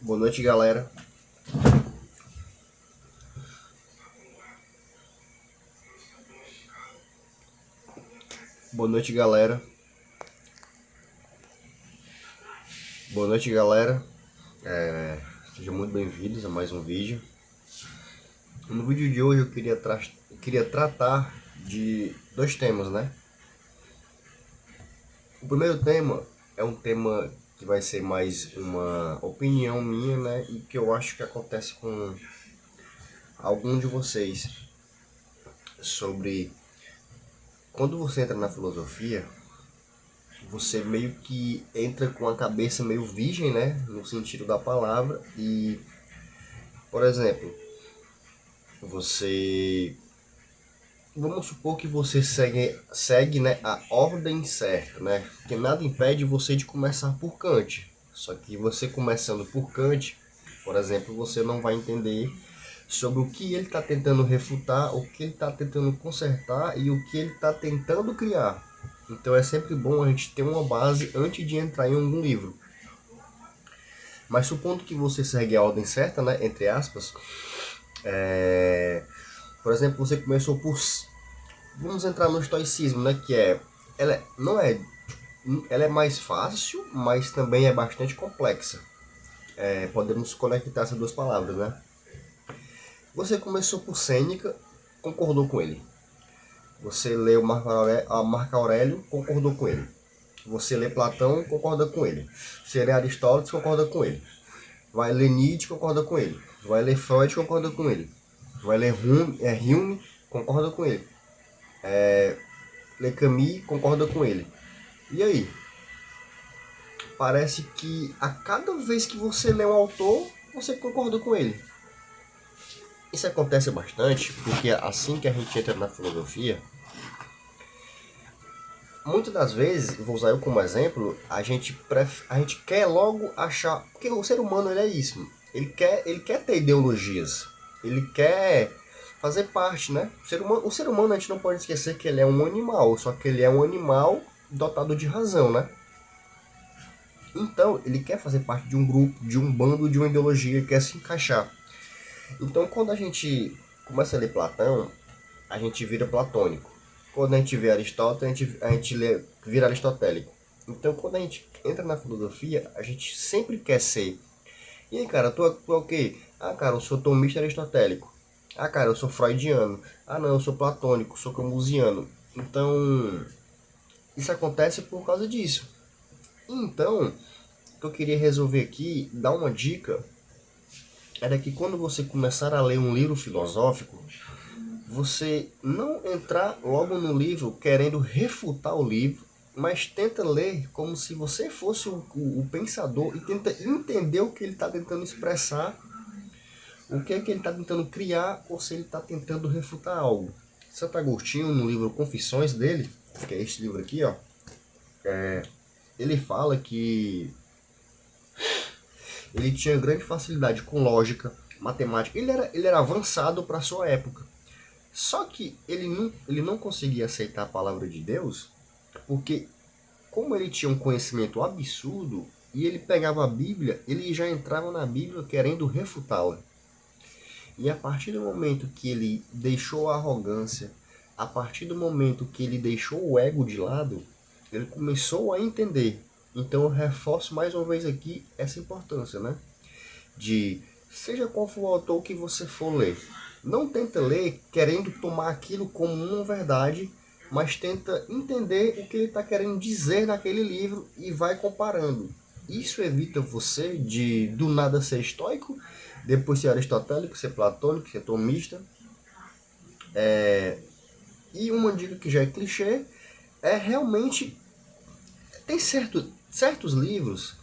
Boa noite, galera. Boa noite, galera. Boa noite, galera. Sejam muito bem-vindos a mais um vídeo. No vídeo de hoje eu queria tratar de dois temas, né? O primeiro tema é um tema que vai ser mais uma opinião minha, né? E que eu acho que acontece com algum de vocês sobre quando você entra na filosofia, você meio que entra com a cabeça meio virgem, né? No sentido da palavra. E, por exemplo, você... Vamos supor que você segue, né, a ordem certa, né? Porque nada impede você de começar por Kant. Só que você começando por Kant, por exemplo, você não vai entender sobre o que ele está tentando refutar, o que ele está tentando consertar e o que ele está tentando criar. Então é sempre bom a gente ter uma base antes de entrar em algum livro. Mas supondo que você segue a ordem certa, né, entre aspas, por exemplo, você começou por... Vamos entrar no estoicismo, né, que é... Não é... Ela é mais fácil, mas também é bastante complexa. Podemos conectar essas duas palavras, né? Você começou por Sêneca, concordou com ele. Você leu Marco Aurélio, concordou com ele. Você lê Platão, concorda com ele. Você lê Aristóteles, concorda com ele. Vai ler Nietzsche, concorda com ele. Vai ler Freud, concorda com ele. Vai ler Hume, concorda com ele. Lê Camus, concorda com ele. E aí? Parece que a cada vez que você lê um autor, você concorda com ele. Isso acontece bastante porque assim que a gente entra na filosofia, muitas das vezes, vou usar eu como exemplo, a gente quer logo achar... Porque o ser humano ele é isso. Ele quer ter ideologias. Ele quer fazer parte, né? O ser humano a gente não pode esquecer que ele é um animal. Só que ele é um animal dotado de razão, né? Então, ele quer fazer parte de um grupo, de um bando, de uma ideologia, ele quer se encaixar. Então, quando a gente começa a ler Platão, a gente vira platônico. Quando a gente vê Aristóteles, a gente vira aristotélico. Então, quando a gente entra na filosofia, a gente sempre quer ser. E aí, cara, tu é o quê? Ah, cara, eu sou tomista aristotélico. Ah, cara, eu sou freudiano. Ah, não, eu sou platônico, sou camusiano. Então, isso acontece por causa disso. Então, o que eu queria resolver aqui, dar uma dica, era que quando você começar a ler um livro filosófico, você não entrar logo no livro querendo refutar o livro, mas tenta ler como se você fosse o pensador e tenta entender o que ele está tentando expressar, o que é que ele está tentando criar ou se ele está tentando refutar algo. Santo Agostinho, no livro Confissões dele, que é este livro aqui, ó, ele fala que ele tinha grande facilidade com lógica, matemática, ele era avançado para a sua época. Só que ele não conseguia aceitar a palavra de Deus, porque como ele tinha um conhecimento absurdo, e ele pegava a Bíblia, ele já entrava na Bíblia querendo refutá-la. E a partir do momento que ele deixou a arrogância, a partir do momento que ele deixou o ego de lado, ele começou a entender. Então eu reforço mais uma vez aqui essa importância, né? De seja qual for o autor que você for ler, não tenta ler querendo tomar aquilo como uma verdade, mas tenta entender o que ele está querendo dizer naquele livro e vai comparando. Isso evita você de do nada ser estoico, depois ser aristotélico, ser platônico, ser tomista. E uma dica que já é clichê é realmente... Tem certos livros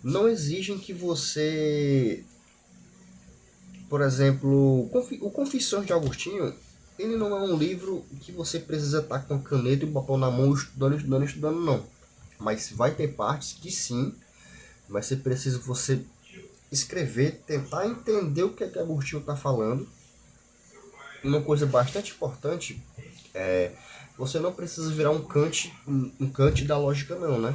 não exigem que você... Por exemplo, o Confissões de Agostinho, ele não é um livro que você precisa estar com a caneta e o papel na mão, estudando, estudando, estudando, não. Mas vai ter partes que sim, vai ser preciso você escrever, tentar entender o que é que Agostinho está falando. Uma coisa bastante importante você não precisa virar um Kant da lógica não, né?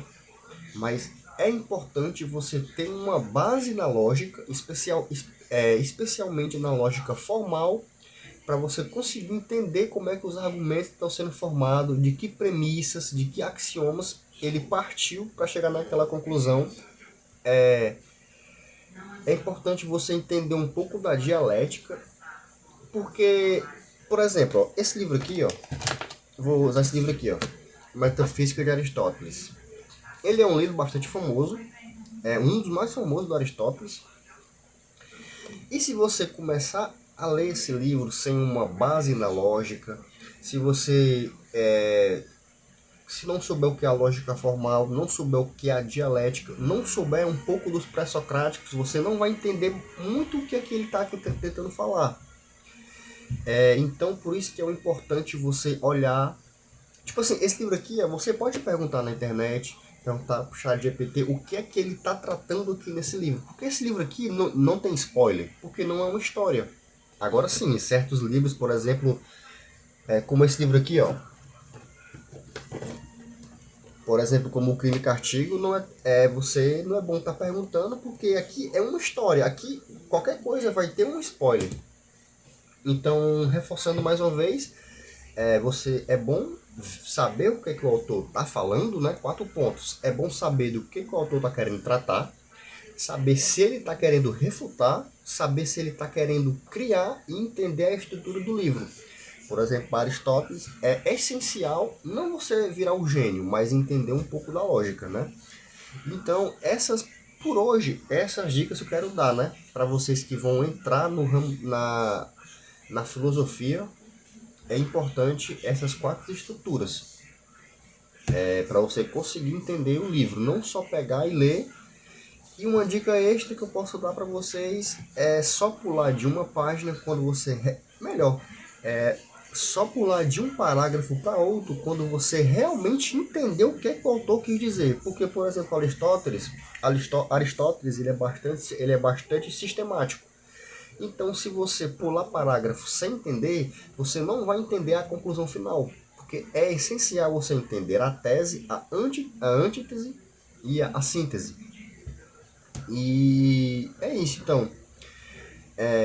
Mas é importante você ter uma base na lógica, especialmente na lógica formal, para você conseguir entender como é que os argumentos estão sendo formados, de que premissas, de que axiomas ele partiu para chegar naquela conclusão. É importante você entender um pouco da dialética, porque, por exemplo, ó, esse livro aqui, ó, vou usar esse livro aqui, ó, Metafísica de Aristóteles. Ele é um livro bastante famoso, é um dos mais famosos do Aristóteles. E se você começar a ler esse livro sem uma base na lógica, se você se não souber o que é a lógica formal, não souber o que é a dialética, não souber um pouco dos pré-socráticos, você não vai entender muito o que é que ele está tentando falar. Então, por isso que é importante você olhar. Tipo assim, esse livro aqui, você pode perguntar na internet, perguntar pro chat GPT o que é que ele está tratando aqui nesse livro. Porque esse livro aqui não tem spoiler, porque não é uma história. Agora sim, certos livros, por exemplo, como esse livro aqui, ó. Por exemplo, como o Crime e Castigo, você não é bom estar perguntando, porque aqui é uma história. Aqui, qualquer coisa vai ter um spoiler. Então, reforçando mais uma vez, você é bom saber o que, é que o autor está falando, né? 4 pontos. É bom saber do que o autor está querendo tratar, saber se ele está querendo refutar, saber se ele está querendo criar e entender a estrutura do livro. Por exemplo, para Aristóteles é essencial não você virar um gênio, mas entender um pouco da lógica, né? Então, por hoje, essas dicas eu quero dar, né? Para vocês que vão entrar no ramo, na filosofia, é importante essas 4 estruturas. Para você conseguir entender o livro, não só pegar e ler. E uma dica extra que eu posso dar para vocês é só pular de uma página quando você... Melhor, só pular de um parágrafo para outro quando você realmente entendeu o que, é que o autor quis dizer. Porque, por exemplo, Aristóteles ele é bastante sistemático. Então, se você pular parágrafo sem entender, você não vai entender a conclusão final. Porque é essencial você entender a tese, a antítese e a síntese. E é isso, então.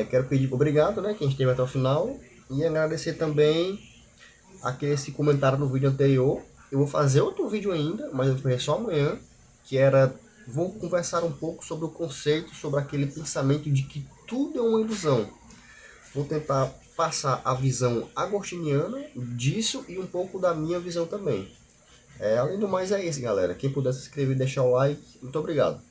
Quero pedir obrigado, né, quem esteve até o final. E agradecer também esse comentário no vídeo anterior. Eu vou fazer outro vídeo ainda, mas eu vou fazer só amanhã. Vou conversar um pouco sobre o conceito, sobre aquele pensamento de que tudo é uma ilusão. Vou tentar passar a visão agostiniana disso e um pouco da minha visão também. Além do mais é isso, galera. Quem puder se inscrever e deixar o like, muito obrigado.